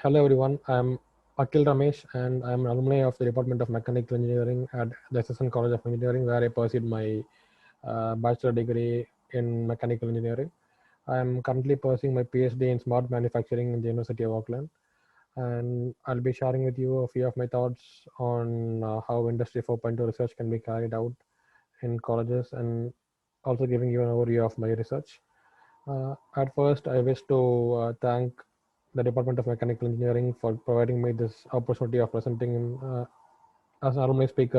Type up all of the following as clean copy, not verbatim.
Hello everyone, I'm Akil Ramesh and I'm an alumni of the Department of Mechanical Engineering at the SSN College of Engineering where I pursued my bachelor degree in mechanical engineering. I'm currently pursuing my PhD in smart manufacturing in the University of Auckland, and I'll be sharing with you a few of my thoughts on how Industry 4.0 research can be carried out in colleges and also giving you an overview of my research. At first, I wish to thank the Department of Mechanical Engineering for providing me this opportunity of presenting as an alumni speaker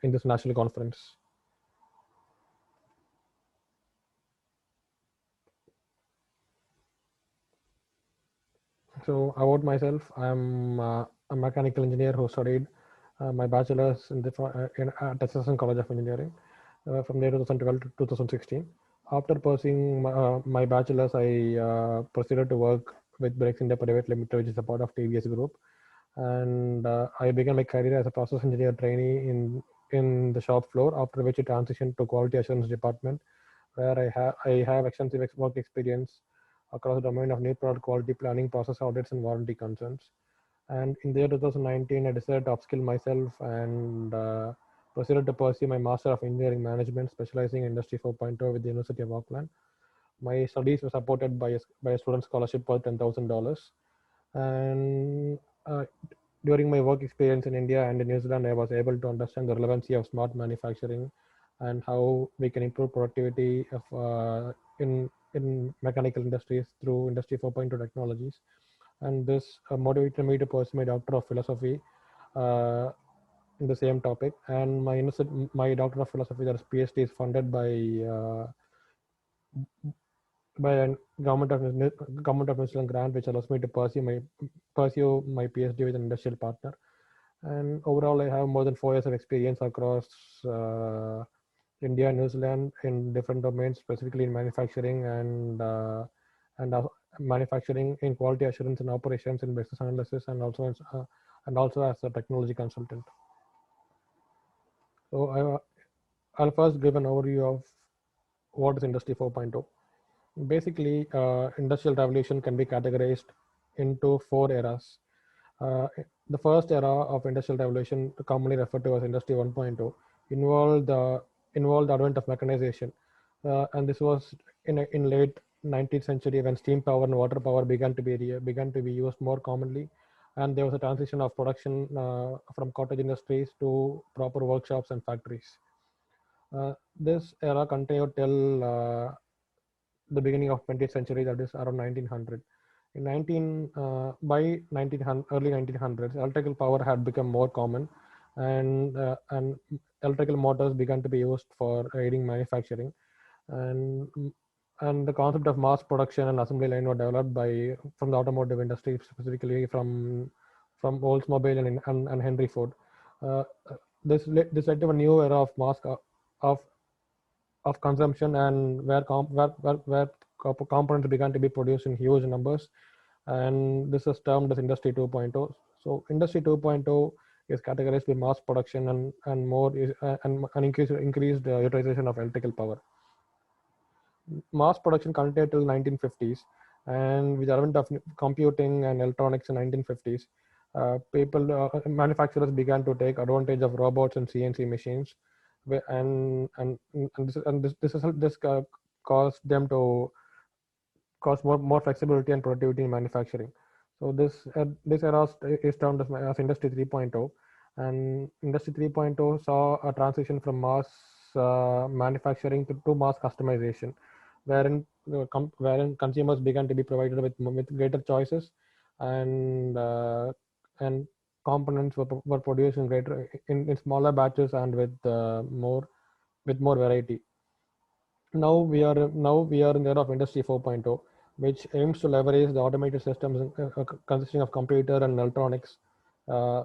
in this national conference. So about myself, I'm a mechanical engineer who studied my bachelor's at SSN College of Engineering from the 2012 to 2016. After pursuing my bachelor's, I proceeded to work with Brakes India Private Limited, which is a part of TVS Group, and I began my career as a process engineer trainee in the shop floor. After which I transitioned to quality assurance department, where I have extensive work experience across the domain of new product quality planning, process audits, and warranty concerns. And in the year 2019, I decided to upskill myself and proceeded to pursue my Master of Engineering Management, specializing in Industry 4.0 with the University of Auckland. My studies were supported by a student scholarship worth $10,000. And uh, during my work experience in India and in New Zealand, I was able to understand the relevancy of smart manufacturing and how we can improve productivity of in mechanical industries through Industry 4.0 technologies. And this motivated me to pursue my Doctor of Philosophy uh, in the same topic. And my Doctor of Philosophy, that is PhD, is funded by a government of New Zealand grant, which allows me to pursue my PhD with an industrial partner. And overall, I have more than 4 years of experience across uh, India and New Zealand in different domains, specifically in manufacturing and manufacturing in quality assurance and operations in business analysis, and also as a technology consultant. So I'll first give an overview of what is Industry 4.0. Basically, industrial revolution can be categorized into 4 eras. Uh, the first era of industrial revolution, commonly referred to as Industry 1.0, involved the involved the advent of mechanization, and this was in late 19th century when steam power and water power began to be used more commonly, and there was a transition of production from cottage industries to proper workshops and factories. This era continued till the beginning of 20th century, that is around 1900. By 1900, early 1900s, electrical power had become more common, and electrical motors began to be used for aiding manufacturing, and and the concept of mass production and assembly line were developed from the automotive industry, specifically from Oldsmobile and Henry Ford. Uh, this led to a new era of of of consumption, and where components began to be produced in huge numbers, and this is termed as Industry 2.0. So Industry 2.0 is categorized by mass production and more is and increased utilization of electrical power. Mass production continued till 1950s, and with the advent of computing and electronics in 1950s, manufacturers began to take advantage of robots and CNC machines, and this caused them to cause more flexibility and productivity in manufacturing. So this era is termed as Industry 3.0, and Industry 3.0 saw a transition from mass manufacturing to mass customization, wherein consumers began to be provided with greater choices, and and components were produced in smaller batches and with more variety. Now we are in the era of Industry 4.0, which aims to leverage the automated systems consisting of computer and electronics,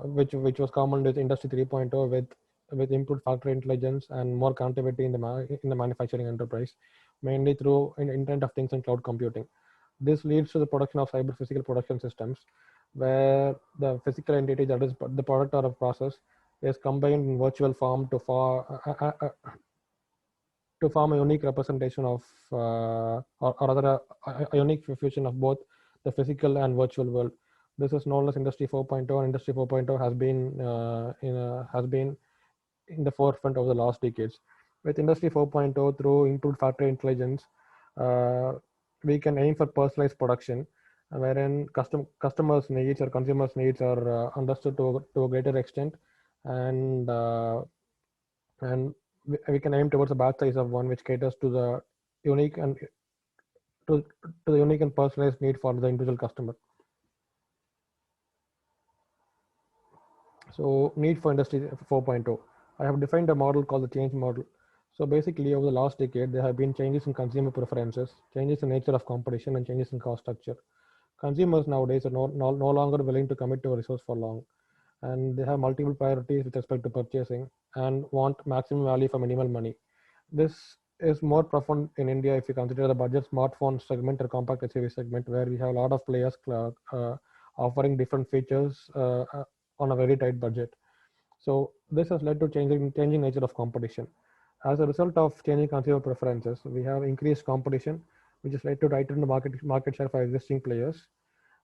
which was common with Industry 3.0, with improved factory intelligence and more connectivity in the manufacturing enterprise, mainly through Internet of Things and cloud computing. This leads to the production of cyber physical production systems, where the physical entity, that is the product or a process, is combined in virtual form to form a unique representation of, or rather a unique fusion of both the physical and virtual world. This is known as Industry 4.0, and Industry 4.0 has been in the forefront of the last decades. With Industry 4.0, through improved factory intelligence, uh, we can aim for personalized production, wherein customers' needs or consumers' needs are understood to a greater extent, and we can aim towards a batch size of one, which caters to the unique and to the unique and personalized need for the individual customer. So, need for Industry 4.0. I have defined a model called the change model. So basically, over the last decade, there have been changes in consumer preferences, changes in nature of competition, and changes in cost structure. Consumers nowadays are no longer willing to commit to a resource for long, and they have multiple priorities with respect to purchasing and want maximum value for minimal money. This is more profound in India if you consider the budget smartphone segment or compact SUV segment, where we have a lot of players offering different features on a very tight budget. So this has led to changing nature of competition. As a result of changing consumer preferences, we have increased competition, which has led to tightened market share for existing players,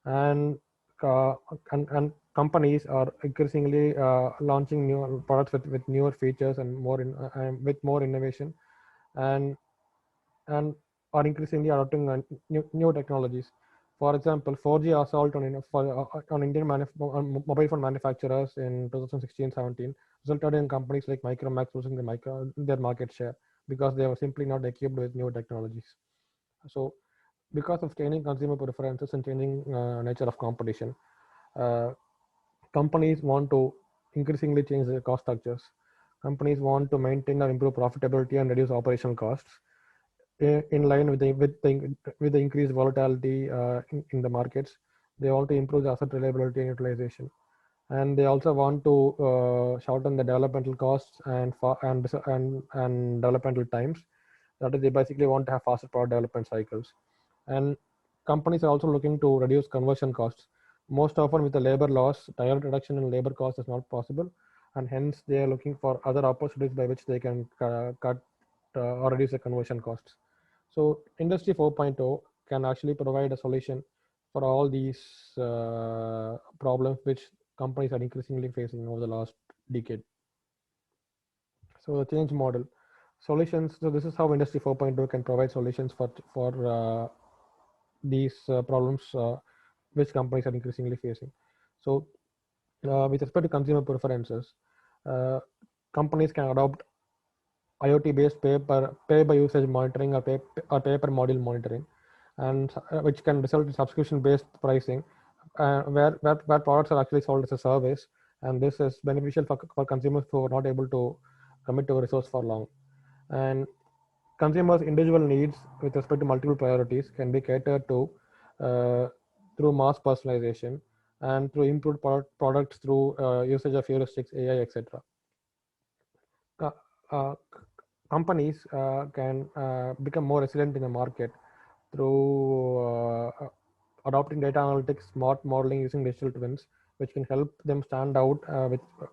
and uh, and companies are increasingly launching new products with newer features and with more innovation, and and are increasingly adopting new technologies. For example, 4G assault on Indian mobile phone manufacturers in 2016-17 resulted in companies like Micromax losing their market share because they were simply not equipped with new technologies. So, because of changing consumer preferences and changing nature of competition, uh, companies want to increasingly change their cost structures. Companies want to maintain or improve profitability and reduce operational costs in line with the increased volatility in the markets. They want to improve the asset reliability and utilization, and they also want to shorten the developmental costs and developmental times. That is, they basically want to have faster product development cycles. And companies are also looking to reduce conversion costs. Most often, with the labor loss, direct reduction in labor cost is not possible, and hence they are looking for other opportunities by which they can cut or reduce the conversion costs. So Industry 4.0 can actually provide a solution for all these problems which companies are increasingly facing over the last decade. So the change model solutions. So this is how Industry 4.0 can provide solutions for these problems which companies are increasingly facing. So with respect to consumer preferences, uh, companies can adopt IoT-based pay by usage monitoring or pay per module monitoring, and which can result in subscription-based pricing, where products are actually sold as a service, and this is beneficial for consumers who are not able to commit to a resource for long. And consumers' individual needs with respect to multiple priorities can be catered to uh, through mass personalization and through improved products through usage of heuristics, AI, etc. Co- uh, Companies can become more resilient in the market through adopting data analytics, smart modeling using digital twins, which can help them stand out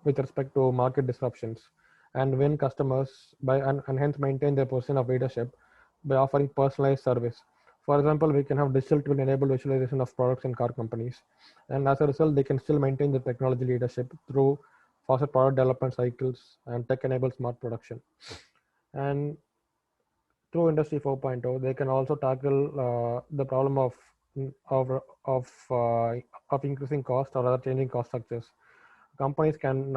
with respect to market disruptions and win customers and hence maintain their position of leadership by offering personalized service. For example, we can have digital twin enabled visualization of products in car companies, and as a result, they can still maintain the technology leadership through faster product development cycles and tech enabled smart production. And through Industry 4.0, they can also tackle the problem of of increasing cost or other changing cost structures. Companies can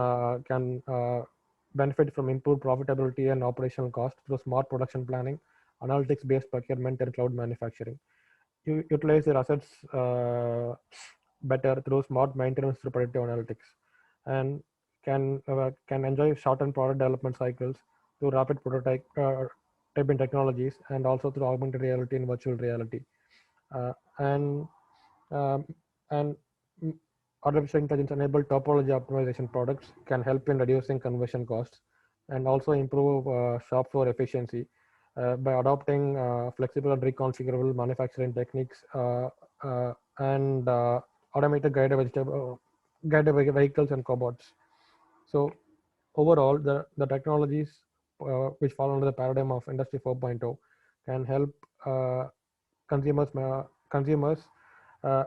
benefit from improved profitability and operational cost through smart production planning, analytics-based procurement, and cloud manufacturing. You utilize their assets better through smart maintenance through predictive analytics, and can enjoy shortened product development cycles through rapid typing technologies, and also through augmented reality and virtual reality. Uh, and um, and mm, Artificial intelligence enabled topology optimization products can help in reducing conversion costs and also improve shop floor efficiency by adopting flexible and reconfigurable manufacturing techniques and automated vehicles and cobots. So overall, the technologies which fall under the paradigm of Industry 4.0 can help consumers uh,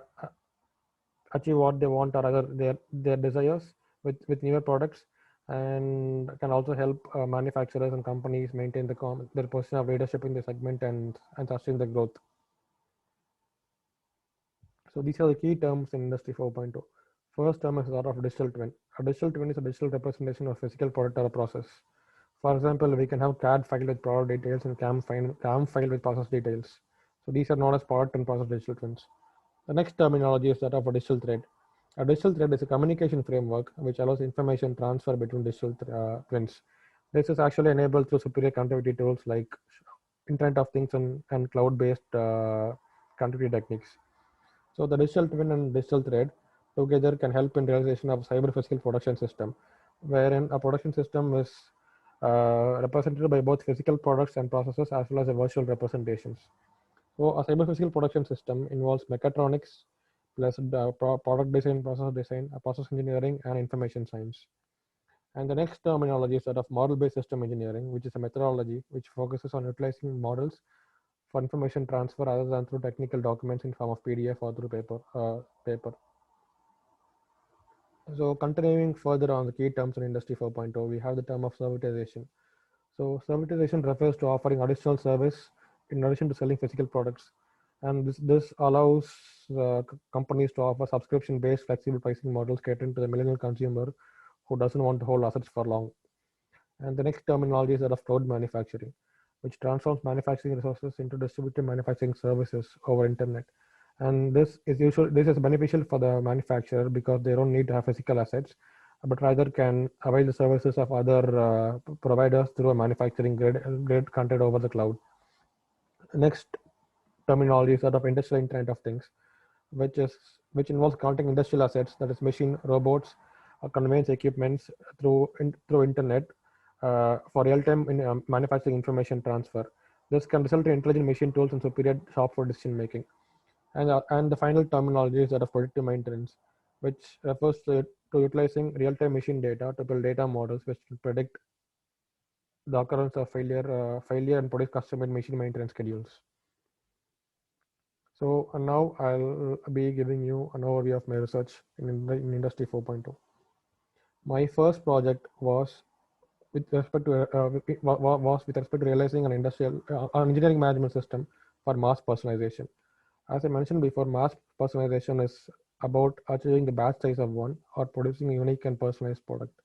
achieve what they want or other their desires with newer products, and can also help manufacturers and companies maintain their position of leadership in the segment and sustain the growth. So these are the key terms in Industry 4.0. First term is that of digital twin. A digital twin is a digital representation of physical product or a process. For example, we can have CAD file with product details and CAM file with process details. So these are known as product and process digital twins. The next terminology is that of a digital thread. A digital thread is a communication framework which allows information transfer between digital twins. This is actually enabled through superior connectivity tools like Internet of Things and cloud-based connectivity techniques. So the digital twin and digital thread together can help in realization of cyber physical production system, wherein a production system is represented by both physical products and processes as well as a virtual representations. So a cyber physical production system involves mechatronics plus the product design, process engineering, and information science. And the next terminology is that of model-based system engineering, which is a methodology which focuses on utilizing models for information transfer rather than through technical documents in form of PDF or through paper. So continuing further on the key terms in Industry 4.0, we have the term of servitization. So servitization refers to offering additional service in addition to selling physical products, and this allows companies to offer subscription-based flexible pricing models catering to the millennial consumer who doesn't want to hold assets for long. And the next terminology is that of cloud manufacturing, which transforms manufacturing resources into distributed manufacturing services over internet. And this is beneficial for the manufacturer because they don't need to have physical assets, but rather can avail the services of other providers through a manufacturing grid content over the cloud. Next terminology is that of industrial Internet of Things, which involves connecting industrial assets, that is machine, robots, conveyance equipments through internet for real-time manufacturing information transfer. This can result in intelligent machine tools and superior shop floor decision making. And the final terminology is that of predictive maintenance, which refers to utilizing real-time machine data to build data models which will predict the occurrence of failure and produce custom-made machine maintenance schedules. So now I'll be giving you an overview of my research in Industry 4.0. My first project was with respect to realizing an engineering management system for mass personalization. As I mentioned before, mass personalization is about achieving the batch size of one or producing a unique and personalized product.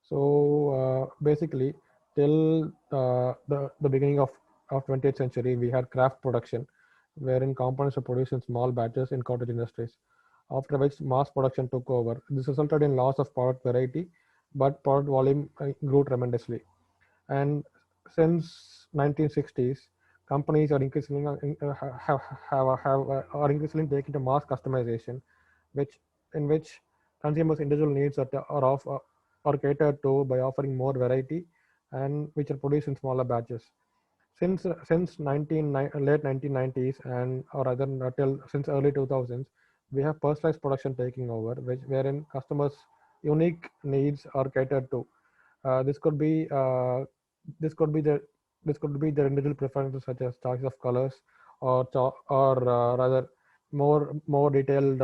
So basically, till the beginning of 20th century, we had craft production, wherein components are produced in small batches in cottage industries. After which mass production took over. This resulted in loss of product variety, but product volume grew tremendously. And since 1960s, companies are increasingly are increasingly taking to mass customization, which in which consumers' individual needs are catered to by offering more variety, and which are produced in smaller batches. Since late 1990s and or rather till since early 2000s, we have personalized production taking over, wherein customers' unique needs are catered to. This could be this could be the this could be their individual preferences such as choice of colors or rather more detailed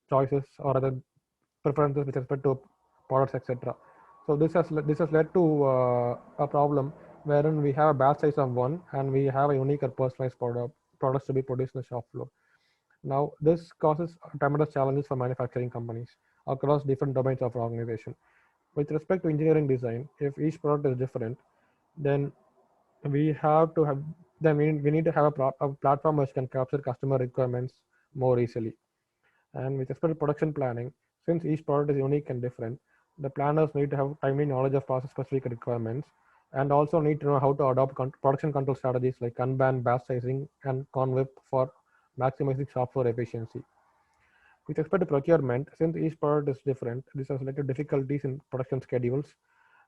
choices or other preferences with respect to products, etc. So this has led to a problem wherein we have a batch size of one and we have a unique or personalized products to be produced in the shop floor. Now this causes tremendous challenges for manufacturing companies across different domains of organization. With respect to engineering design, if each product is different, then we have to have we need to have a platform which can capture customer requirements more easily. And with respect to production planning, since each product is unique and different, the planners need to have timely knowledge of process specific requirements and also need to know how to adopt production control strategies like Kanban, batch sizing, and ConWhip for maximizing shop floor efficiency. With respect to procurement, since each product is different, this has led to difficulties in production schedules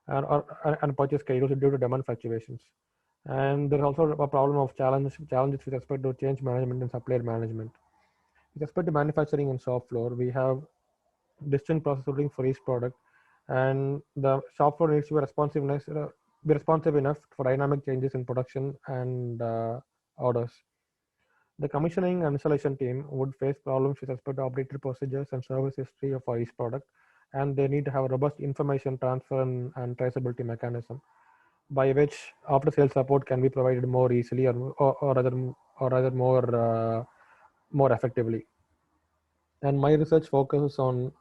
and purchase schedules due to demand fluctuations. And there's also a problem of challenges with respect to change management and supplier management. With respect to manufacturing and shop floor, we have distinct process routing for each product, and the shop floor needs to be responsive enough for dynamic changes in production and orders. The commissioning and installation team would face problems with respect to updated procedures and service history for each product, and they need to have a robust information transfer and traceability mechanism by which after sales support can be provided more easily or rather more effectively. And my research focuses on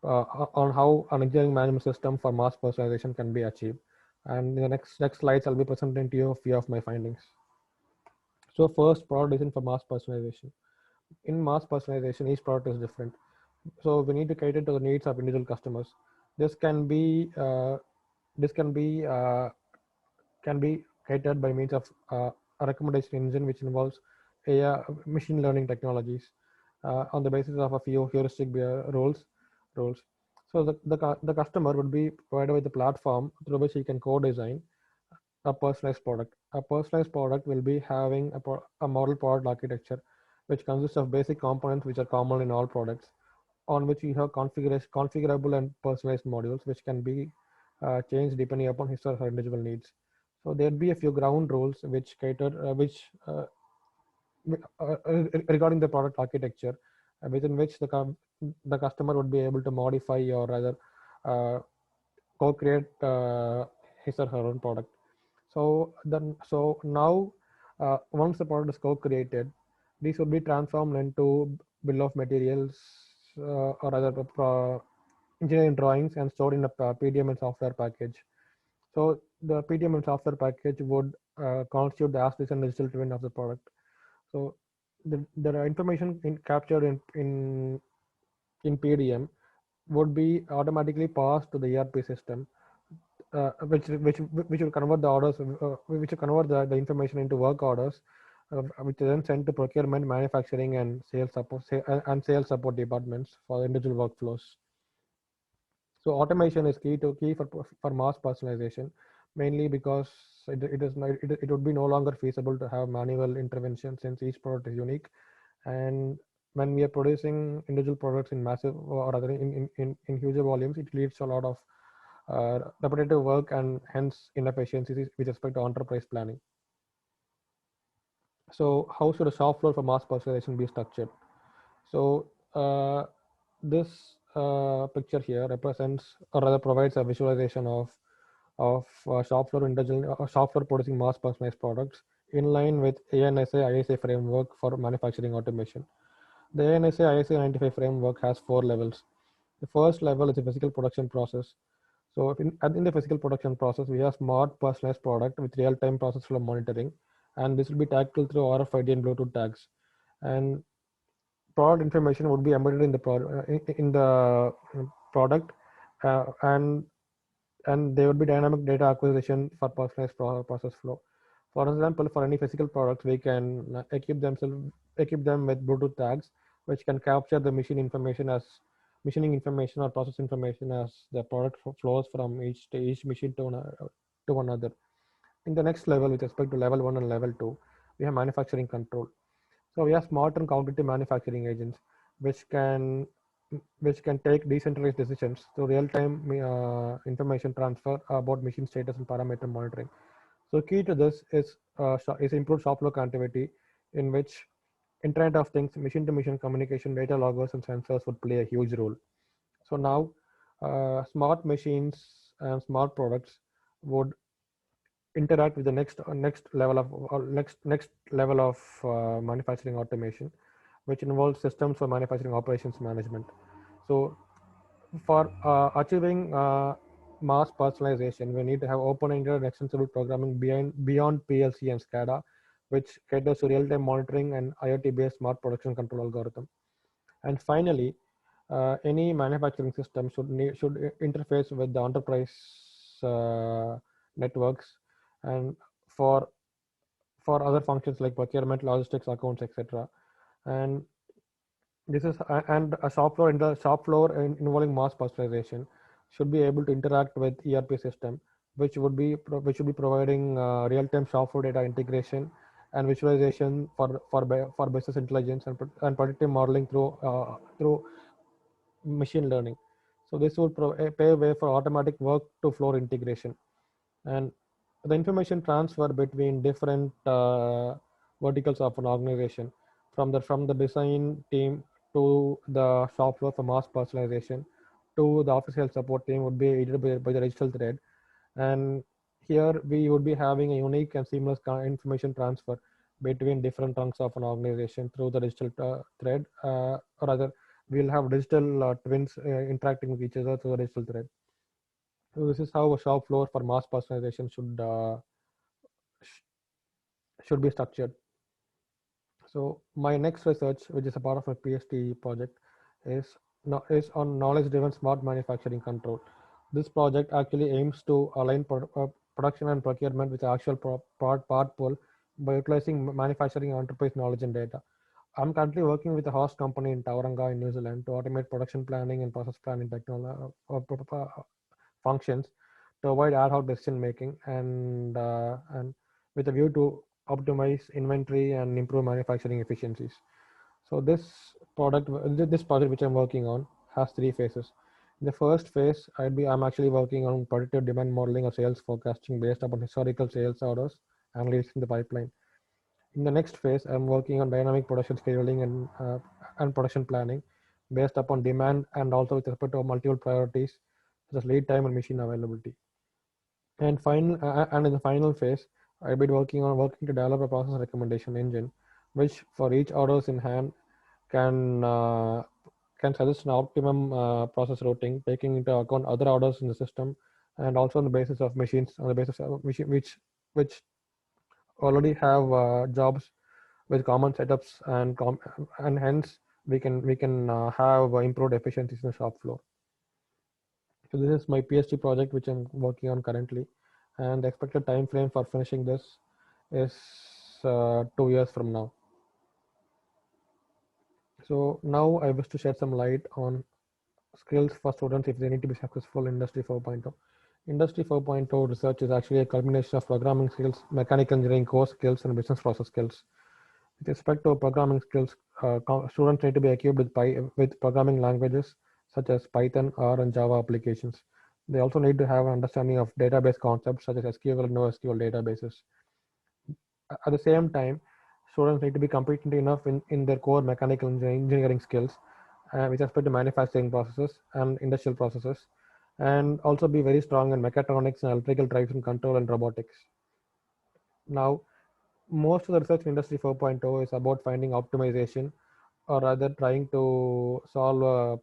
how an engineering management system for mass personalization can be achieved. And in the next slides, I'll be presenting to you a few of my findings. So first, product design for mass personalization. In mass personalization, each product is different. So we need to cater to the needs of individual customers. This can be uh, this can be catered by means of a recommendation engine which involves AI, machine learning technologies on the basis of a few heuristic rules. So the customer would be provided with a platform through which he can co-design a personalized product. A personalized product will be having a model product architecture, which consists of basic components which are common in all products, on which you have configurable and personalized modules, which can be changed depending upon his or her individual needs. So there'll be a few ground rules which cater, regarding the product architecture, within which the customer would be able to modify or rather uh, co-create his or her own product. So now, once the product is co-created, these would be transformed into bill of materials or other engineering drawings and stored in a PDM and software package. So the PDM and software package would constitute the as and digital twin of the product. So the information captured in PDM would be automatically passed to the ERP system, which will convert the orders, which will convert the information into work orders, which are then sent to procurement, manufacturing, and sales support departments for individual workflows. So automation is key for mass personalization, mainly because it would be no longer feasible to have manual intervention since each product is unique, and when we are producing individual products in massive or rather in huge volumes, it leads to a lot of repetitive work and hence inefficiencies with respect to enterprise planning. So how should a shop floor for mass personalization be structured? So this picture here represents or rather provides a visualization of shop floor producing mass personalized products in line with ANSA ISA framework for manufacturing automation. The ANSA ISA 95 framework has 4 levels. The first level is the physical production process. So in the physical production process, we have smart personalized product with real-time process flow monitoring, and this will be tackled through RFID and Bluetooth tags. And product information would be embedded in the product, and there would be dynamic data acquisition for personalized process flow. For example, for any physical products, we can equip them with Bluetooth tags, which can capture the machining information or process information as the product flows from each machine to another. In the next level, with respect to level 1 and level 2, we have manufacturing control. So we have smart and cognitive manufacturing agents, which can which can take decentralized decisions through real-time information transfer about machine status and parameter monitoring. So key to this is improved shop floor connectivity, in which Internet of Things, machine-to-machine communication, data loggers, and sensors would play a huge role. So now, smart machines and smart products would interact with the next level of manufacturing automation, which involves systems for manufacturing operations management. So for achieving mass personalization, we need to have open-ended and extensible programming beyond PLC and SCADA, which caters to real-time monitoring and IoT-based smart production control algorithm. And finally, any manufacturing system should interface with the enterprise networks, and for other functions like procurement, logistics, accounts, etc. And this is and a shop floor involving mass personalization should be able to interact with ERP system, which should be providing real-time shop floor data integration and visualization for business intelligence and predictive modeling through machine learning. So this would pave way for automatic work to floor integration, and the information transfer between different verticals of an organization from the design team to the shop floor for mass personalization to the official support team would be aided by the digital thread. And here we would be having a unique and seamless information transfer between different trunks of an organization through the digital thread, or rather, we'll have digital twins interacting with each other through the digital thread. So this is how a shop floor for mass personalization should be structured. So my next research, which is a part of my PhD project, is is on knowledge-driven smart manufacturing control. This project actually aims to align production and procurement with the actual part pool by utilizing manufacturing enterprise knowledge and data. I'm currently working with a host company in Tauranga in New Zealand to automate production planning and process planning functions to avoid ad hoc decision making and with a view to optimize inventory and improve manufacturing efficiencies. So this project which I'm working on has three phases. In the first phase, I'm actually working on predictive demand modeling or sales forecasting based upon historical sales orders analyzed in the pipeline. In the next phase, I'm working on dynamic production scheduling and production planning based upon demand and also with respect to multiple priorities such as lead time and machine availability. And in the final phase, I've been working to develop a process recommendation engine, which for each orders in hand can uh, can suggest an optimum process routing, taking into account other orders in the system, and also on the basis of machines on the basis of machine which already have jobs with common setups and hence we can have improved efficiencies in the shop floor. So this is my PhD project which I'm working on currently, and the expected time frame for finishing this is 2 years from now. So now I wish to shed some light on skills for students if they need to be successful in Industry 4.0. Industry 4.0 research is actually a culmination of programming skills, mechanical engineering core skills, and business process skills. With respect to programming skills, students need to be equipped with programming languages such as Python, R, and Java applications. They also need to have an understanding of database concepts such as SQL and NoSQL databases. At the same time, students need to be competent enough in their core mechanical engineering skills with respect to manufacturing processes and industrial processes, and also be very strong in mechatronics and electrical drives and control and robotics. Now, most of the research in Industry 4.0 is about finding optimization, or rather trying to solve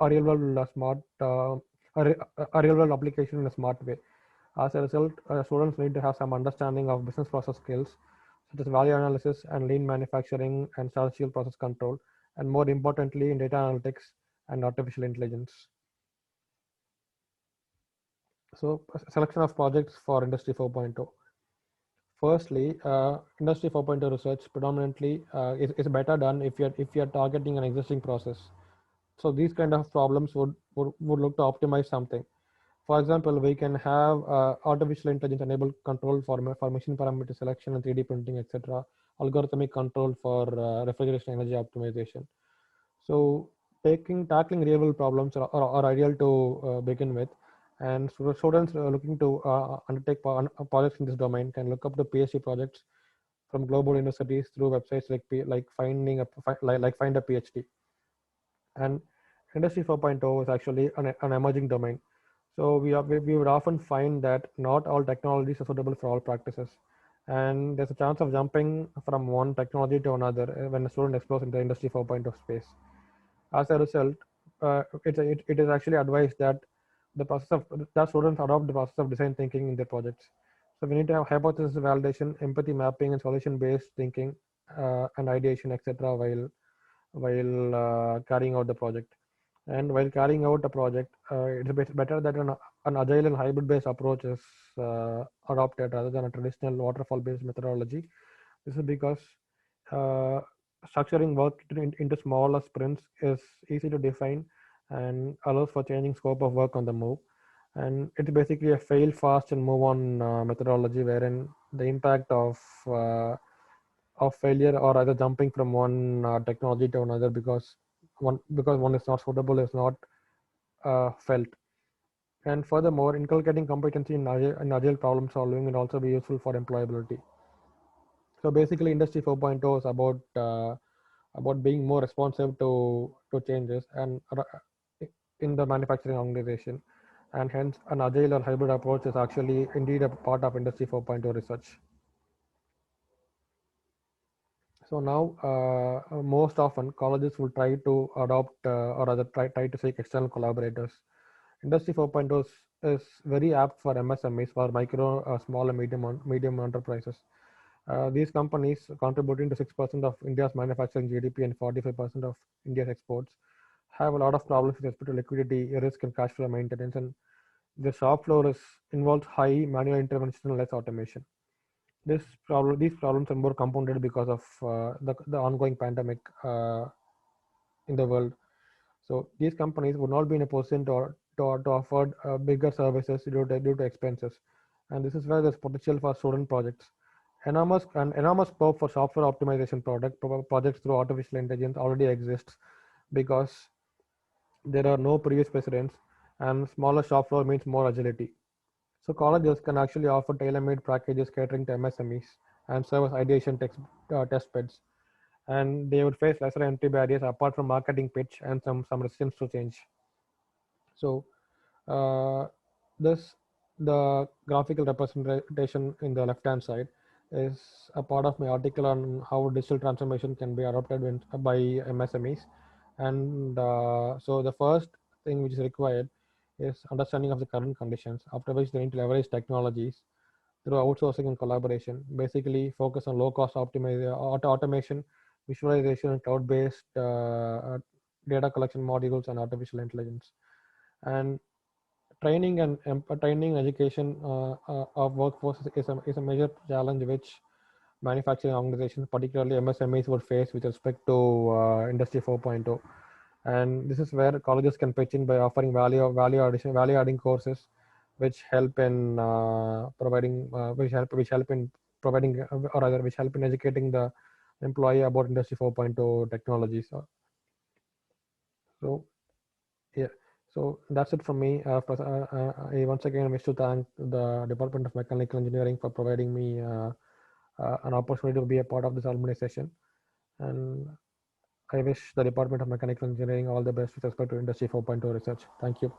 a real world a real world application in a smart way. As a result, students need to have some understanding of business process skills such as value analysis and lean manufacturing and statistical process control, and more importantly, in data analytics and artificial intelligence. So, selection of projects for Industry 4.0. Firstly, Industry 4.0 research predominantly is better done if you're targeting an existing process. So these kind of problems would look to optimize something. For example, we can have artificial intelligence enabled control for machine parameter selection and 3D printing, etc. Algorithmic control for refrigeration energy optimization. So tackling real world problems are ideal to begin with, and so students looking to undertake projects in this domain can look up the PhD projects from global universities through websites like Find a PhD. And Industry 4.0 is actually an emerging domain. So we would often find that not all technologies are suitable for all practices, and there's a chance of jumping from one technology to another when a student explores in the Industry 4.0 space. As a result, it is actually advised that students adopt the process of design thinking in their projects. So we need to have hypothesis validation, empathy mapping, and solution-based thinking and ideation, etc. while carrying out the project. And while carrying out a project, it's better that an agile and hybrid-based approach is adopted rather than a traditional waterfall-based methodology. This is because uh, structuring work into smaller sprints is easy to define and allows for changing scope of work on the move. And it's basically a fail fast and move on methodology, wherein the impact of failure or either jumping from one technology to another because one is not suitable is not felt. And furthermore, inculcating competency in agile problem solving will also be useful for employability. So basically, Industry 4.0 is about being more responsive to changes and in the manufacturing organization, and hence an agile or hybrid approach is actually indeed a part of Industry 4.0 research. So now, most often colleges will try to adopt or rather try to seek external collaborators. Industry 4.0 is very apt for MSMEs, for micro, small and medium enterprises. These companies contributing to 6% of India's manufacturing GDP and 45% of India's exports have a lot of problems with respect to liquidity, risk, and cash flow maintenance. And the shop floor involves high manual intervention and less automation. These problems are more compounded because of the ongoing pandemic in the world. So these companies would not be in a position to afford bigger services due to expenses, and this is where there's potential for student projects. Enormous scope for software optimization projects through artificial intelligence already exists because there are no previous precedents, and smaller shop floor means more agility. So colleges can actually offer tailor-made packages catering to MSMEs and serve as ideation test beds, and they would face lesser entry barriers apart from marketing pitch and some resistance to change. So uh, this the graphical representation in the left hand side is a part of my article on how digital transformation can be adopted by MSMEs. And so the first thing which is required is understanding of the current conditions, after which they need to leverage technologies through outsourcing and collaboration. Basically, focus on low cost automation, visualization, and cloud based data collection modules and artificial intelligence. And training education of workforce is a major challenge which manufacturing organizations, particularly MSMEs, would face with respect to Industry 4.0. And this is where colleges can pitch in by offering value adding courses, which help in providing which help in providing or rather which help in educating the employee about Industry 4.0 technologies. So yeah, so that's it from me. I once again wish to thank the Department of Mechanical Engineering for providing me an opportunity to be a part of this alumni session. And I wish the Department of Mechanical Engineering all the best with respect to Industry 4.0 research. Thank you.